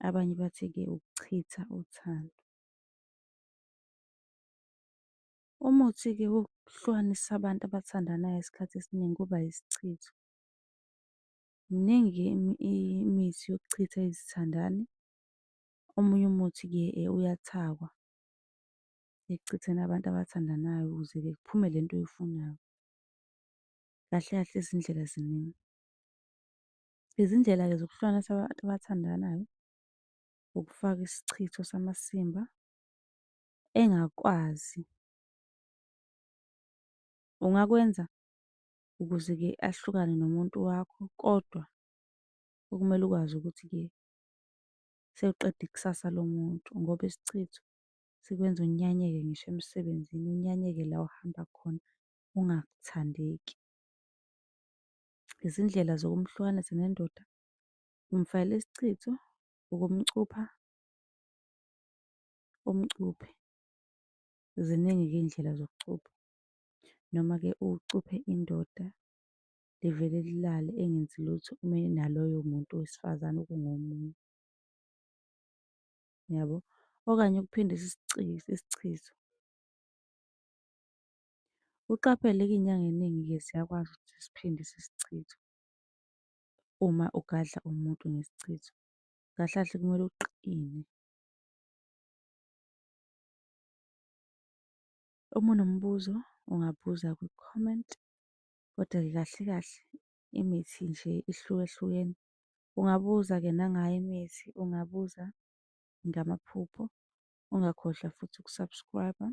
abanye bathi-ke ukuchitha uthando. Umuthi-ke wokuhlukanisa abantu abathandanayo isikhathi esiningi kuba yisichitho. Miningi-ke imithi yokuchitha izithandani. Omunye umuthi-ke uyathakwa ekuchitheni abantu abathandanayo ukuze-ke kuphume le nto oyifunayo. Kahle kahle izindlela ziningi. Izindlela-ke zokuhlukanisa abantu abathandanayo ukufaka isichitho samasimba engakwazi. Ungakwenza ukuze-ke ahlukane nomuntu wakho, kodwa okumele ukwazi ukuthi-ke sewuqeda ikusasa lomuntu ngoba isichitho sikwenza unyanyeke ngisho emsebenzini, unyanyeke la ohamba khona ungathandeki. Izindlela zokumhlukanisa nendoda, umfakela isichitho, ukumcupha, umcuphe. Ziningi-ke iy'ndlela zokucupha. Noma-ke ucuphe indoda livele lilale engenzi lutho ume naloyo muntu wesifazane okungomunye. Yabo? Okanye ukuphindisa isichitho. Uqaphele-ke iy'nyanga ey'ningi-ke ziyakwazi ukuthi siphindise isichitho uma ugadla umuntu ngesichitho. Kahle kahle kumele uqine. Uma unombuzo ungabuza kwi-comment, kodwa-ke kahle kahle imithi nje ihlukahlukene. Ungabuza-ke nangayo imithi, ungabuza ngamaphupho. Ungakhohlwa futhi uku-subscribe-a.